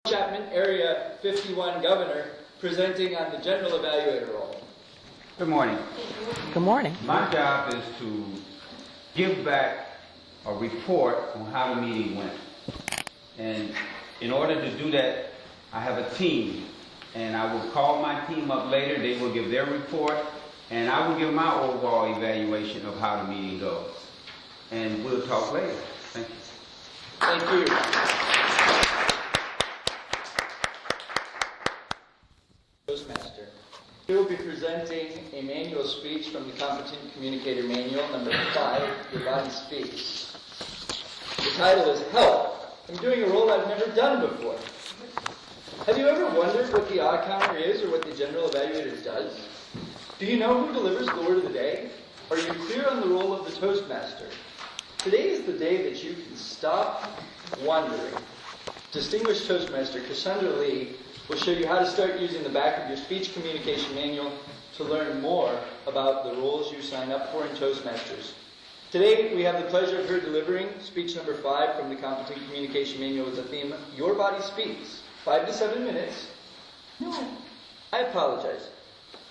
Chapman, Area 51 Governor, presenting on the General Evaluator role. Good morning. Good morning. My job is to give back a report on how the meeting went. And in order to do that, I have a team. And I will call my team up later. They will give their report. And I will give my overall evaluation of how the meeting goes. And we'll talk later. Thank you. Thank you. Toastmaster. He will be presenting a manual speech from the Competent Communicator Manual, number 5, Your Body Speaks. The title is Help. I'm doing a role I've never done before. Have you ever wondered what the odd counter is or what the General Evaluator does? Do you know who delivers the word of the day? Are you clear on the role of the Toastmaster? Today is the day that you can stop wondering. Distinguished Toastmaster Cassandra will show you how to start using the back of your speech communication manual to learn more about the roles you sign up for in Toastmasters. Today, we have the pleasure of her delivering speech number 5 from the Competent Communication Manual with the theme, Your Body Speaks. 5 to 7 minutes. No, I apologize.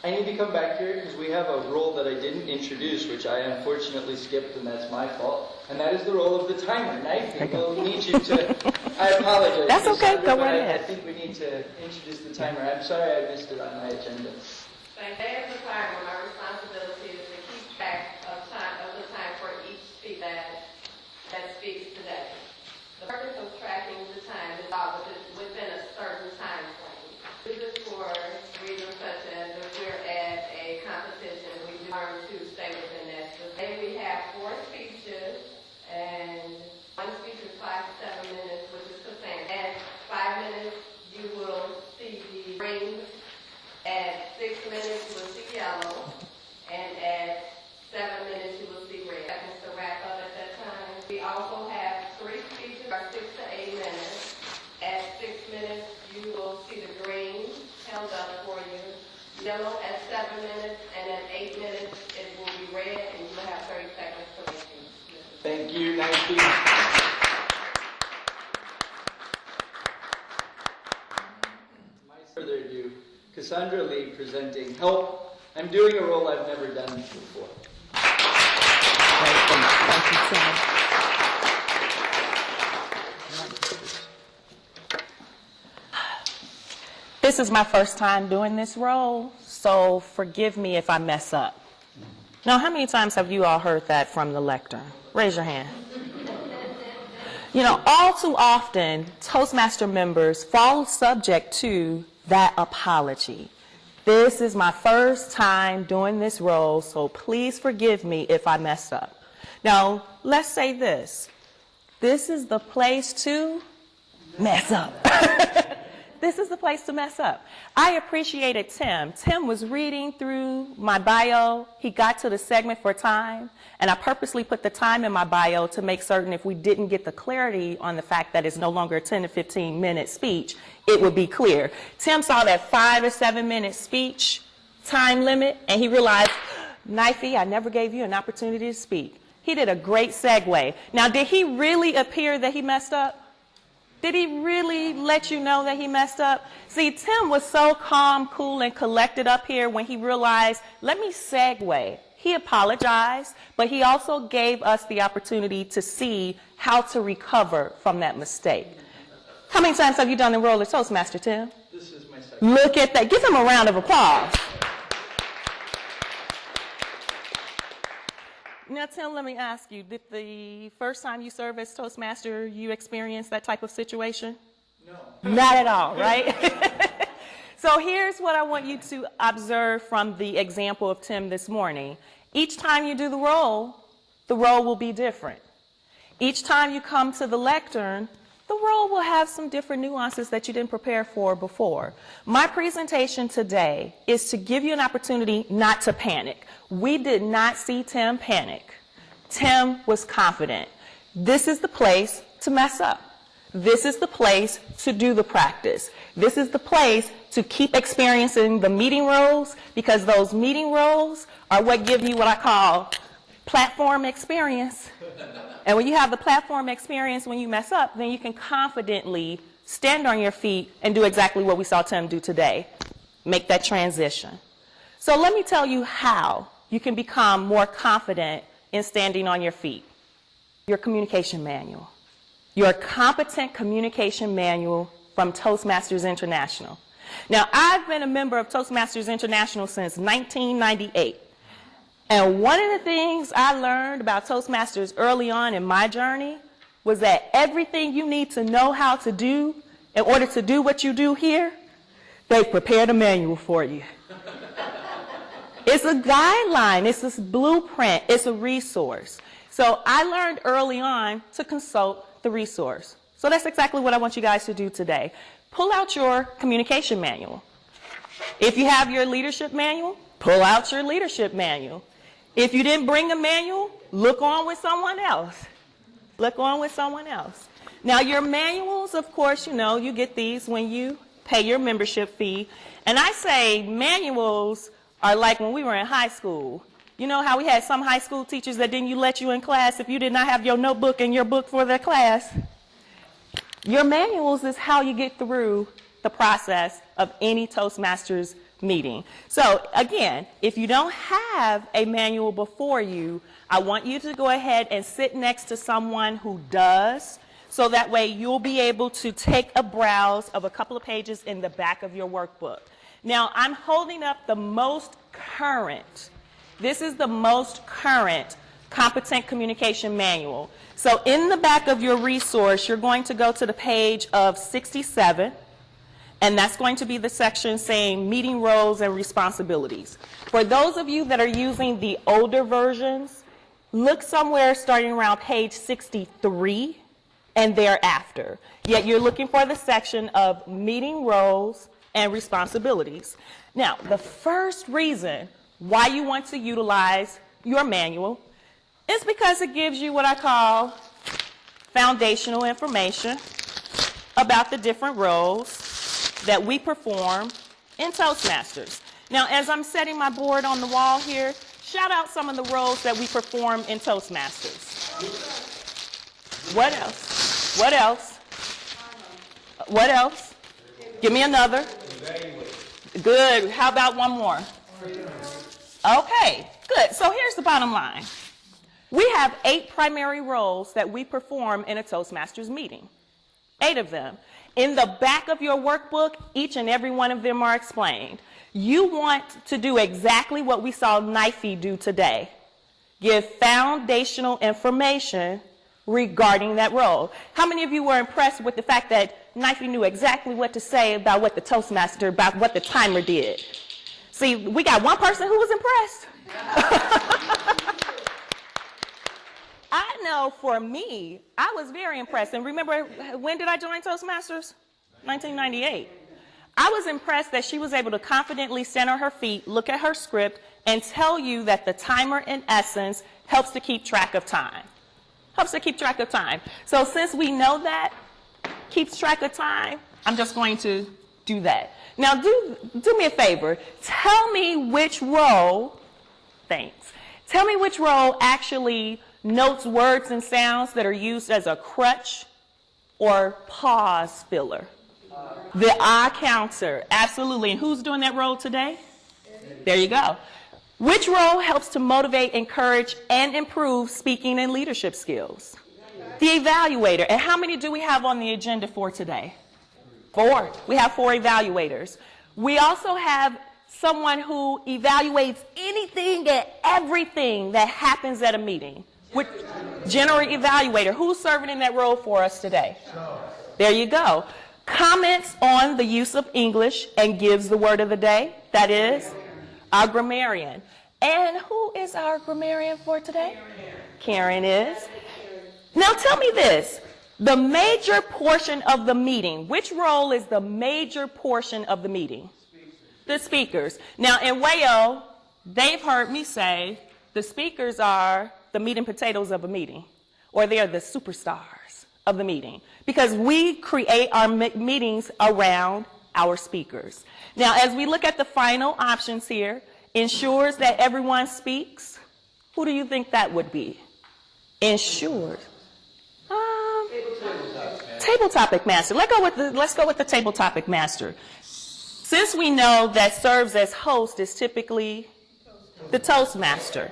I need to come back here because we have a role that I didn't introduce, which I unfortunately skipped, and that's my fault. And that is the role of the timer. Knifey will need you to... I apologize. That's okay. Go right I ahead. think we need to introduce the timer. I'm sorry I missed it on my agenda. As the timer, my responsibility is to keep track of the time for each speaker that speaks today. The purpose of tracking the time is within a certain time frame. This is for reasons such as if we're at a competition, we learn to stay within that. Today we have 4 speeches, and one speech is 5 to 7 minutes, which is Cassandra. At 5 minutes, you will see the green. At 6 minutes, you will see yellow. And at 7 minutes, you will see red. Seconds to wrap up at that time. We also have 3 speeches, are 6 to 8 minutes. At 6 minutes, you will see the green held up for you. Yellow at 7 minutes, and at 8 minutes, it will be red, and you will have 30 seconds to make these. Thank you, Knifey. Further ado, Cassandra Lee presenting Help. I'm doing a role I've never done before. Thank you, Tim. This is my first time doing this role, so forgive me if I mess up. Now, how many times have you all heard that from the lectern? Raise your hand. You know, all too often, Toastmaster members fall subject to that apology. This is my first time doing this role, so please forgive me if I mess up. Now, let's say this. This is the place to mess up. This is the place to mess up. I appreciated Tim. Tim was reading through my bio. He got to the segment for time, and I purposely put the time in my bio to make certain if we didn't get the clarity on the fact that it's no longer a 10 to 15 minute speech, it would be clear. Tim saw that 5 to 7 minute speech time limit, and he realized, Knifey, I never gave you an opportunity to speak. He did a great segue. Now, did he really appear that he messed up? Did he really let you know that he messed up? See, Tim was so calm, cool, and collected up here when he realized, let me segue. He apologized, but he also gave us the opportunity to see how to recover from that mistake. How many times have you done the role of Toastmaster, Tim? This is my second. Look at that. Give him a round of applause. Now, Tim, let me ask you, did the first time you served as Toastmaster, you experience that type of situation? No. Not at all, right? So here's what I want you to observe from the example of Tim this morning. Each time you do the role will be different. Each time you come to the lectern, the role will have some different nuances that you didn't prepare for before. My presentation today is to give you an opportunity not to panic. We did not see Tim panic. Tim was confident. This is the place to mess up. This is the place to do the practice. This is the place to keep experiencing the meeting roles, because those meeting roles are what give you what I call platform experience. And when you have the platform experience when you mess up, then you can confidently stand on your feet and do exactly what we saw Tim do today. Make that transition. So let me tell you how you can become more confident in standing on your feet. Your communication manual. Your competent communication manual from Toastmasters International. Now, I've been a member of Toastmasters International since 1998. And one of the things I learned about Toastmasters early on in my journey was that everything you need to know how to do in order to do what you do here, they've prepared a manual for you. It's a guideline, it's a blueprint, it's a resource. So I learned early on to consult the resource. So that's exactly what I want you guys to do today. Pull out your communication manual. If you have your leadership manual, pull out your leadership manual. If you didn't bring a manual, look on with someone else. Look on with someone else. Now your manuals, of course, you know, you get these when you pay your membership fee. And I say manuals are like when we were in high school. You know how we had some high school teachers that didn't let you in class if you did not have your notebook and your book for their class? Your manuals is how you get through the process of any Toastmasters meeting. So again, if you don't have a manual before you, I want you to go ahead and sit next to someone who does, so that way you'll be able to take a browse of a couple of pages in the back of your workbook. Now, I'm holding up the most current. This is the most current competent communication manual. So in the back of your resource, you're going to go to the page of 67, and that's going to be the section saying meeting roles and responsibilities. For those of you that are using the older versions, look somewhere starting around page 63 and thereafter. Yet you're looking for the section of meeting roles and responsibilities. Now, the first reason why you want to utilize your manual is because it gives you what I call foundational information about the different roles that we perform in Toastmasters. Now, as I'm setting my board on the wall here, shout out some of the roles that we perform in Toastmasters. What else? What else? What else? Give me another. Good. How about one more? Okay, good. So here's the bottom line. We have 8 primary roles that we perform in a Toastmasters meeting. 8 of them. In the back of your workbook, each and every one of them are explained. You want to do exactly what we saw D.I.V.A do today. Give foundational information regarding that role. How many of you were impressed with the fact that D.I.V.A knew exactly what to say about what the Toastmaster, about what the timer did? See, we got one person who was impressed. I know for me, I was very impressed. And remember, when did I join Toastmasters? 1998. I was impressed that she was able to confidently stand on her feet, look at her script, and tell you that the timer, in essence, helps to keep track of time. Helps to keep track of time. So since we know that, keeps track of time, I'm just going to do that. Now, do me a favor. Tell me which role, thanks. Tell me which role actually notes words and sounds that are used as a crutch or pause filler. The I counter, absolutely. And who's doing that role today? There you go. Which role helps to motivate, encourage, and improve speaking and leadership skills? The evaluator. And how many do we have on the agenda for today? 4. We have 4 evaluators. We also have someone who evaluates anything and everything that happens at a meeting. With general evaluator. Who's serving in that role for us today? There you go. Comments on the use of English and gives the word of the day. That is our grammarian. And who is our grammarian for today? Karen is. Now tell me this. The major portion of the meeting. Which role is the major portion of the meeting? The speakers. Now in WAO, they've heard me say the speakers are the meat and potatoes of a meeting, or they're the superstars of the meeting, because we create our meetings around our speakers. Now, as we look at the final options here, ensures that everyone speaks. Who do you think that would be? Ensures. table topic master. Let's go with the table topic master. Since we know that serves as host is typically the Toastmaster.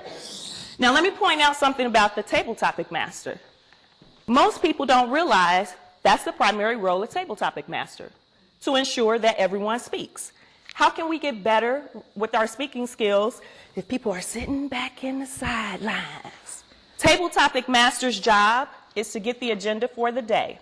Now let me point out something about the table topic master. Most people don't realize that's the primary role of table topic master, to ensure that everyone speaks. How can we get better with our speaking skills if people are sitting back in the sidelines? Table topic master's job is to get the agenda for the day.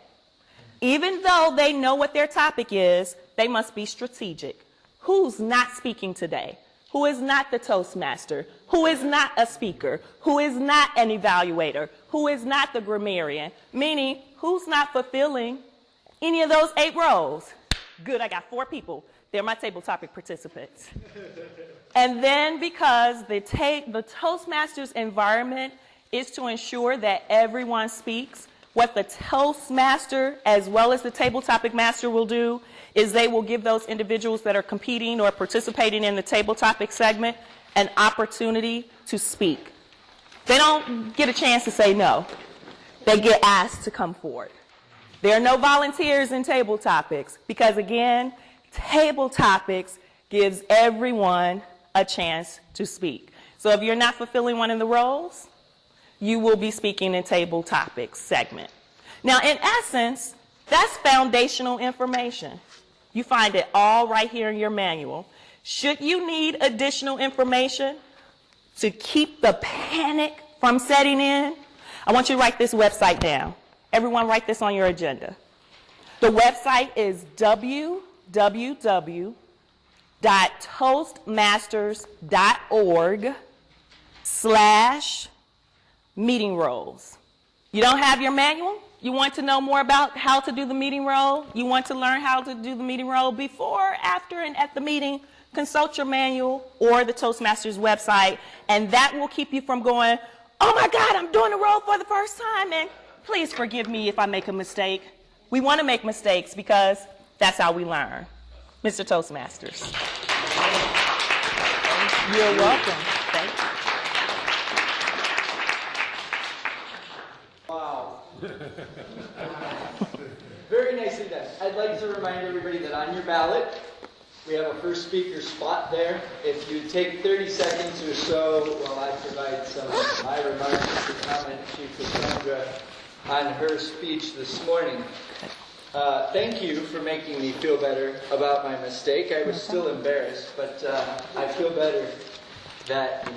Even though they know what their topic is, they must be strategic. Who's not speaking today? Who is not the Toastmaster? Who is not a speaker? Who is not an evaluator? Who is not the grammarian? Meaning, who's not fulfilling any of those 8 roles? Good, I got 4 people. They're my table topic participants. And then because the Toastmaster's environment is to ensure that everyone speaks, what the Toastmaster as well as the table topic master will do is they will give those individuals that are competing or participating in the table topic segment an opportunity to speak. They don't get a chance to say no. They get asked to come forward. There are no volunteers in table topics because, again, table topics gives everyone a chance to speak. So if you're not fulfilling one of the roles, you will be speaking in table topics segment. Now, in essence, that's foundational information. You find it all right here in your manual. Should you need additional information to keep the panic from setting in, I want you to write this website down. Everyone write this on your agenda. The website is www.toastmasters.org/meeting roles. You don't have your manual? You want to know more about how to do the meeting role? You want to learn how to do the meeting role before, after, and at the meeting? Consult your manual or the Toastmasters website, and that will keep you from going, oh my God, I'm doing the role for the first time, and please forgive me if I make a mistake. We want to make mistakes because that's how we learn. Mr. Toastmasters. You're welcome. Thank you. Wow. Very nicely done. I'd like to remind everybody that on your ballot, we have a first speaker spot there. If you take 30 seconds or so while I provide some of my remarks to comment to Cassandra on her speech this morning. Thank you for making me feel better about my mistake. I was still embarrassed, but I feel better that,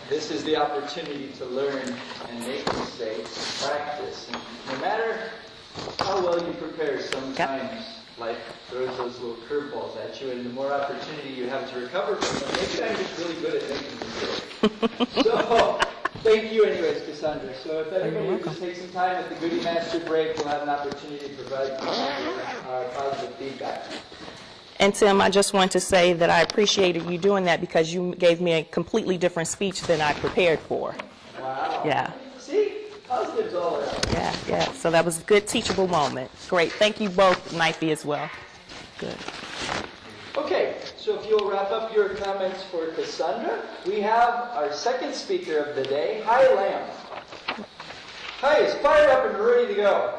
this is the opportunity to learn and make mistakes, practice. And no matter how well you prepare, sometimes life throws those little curveballs at you, and the more opportunity you have to recover from them, maybe I'm just really good at making mistakes. So, thank you anyways, Cassandra. So if everybody would just take some time at the Goody Master break, we'll have an opportunity to provide positive feedback. And Tim, I just want to say that I appreciated you doing that because you gave me a completely different speech than I prepared for. Wow. Yeah. See? Positives all around. Yeah. So that was a good teachable moment. Great. Thank you both, Knifey, as well. Good. Okay, so if you'll wrap up your comments for Cassandra, we have our second speaker of the day, Hi Lamb. Hi is fired up and ready to go.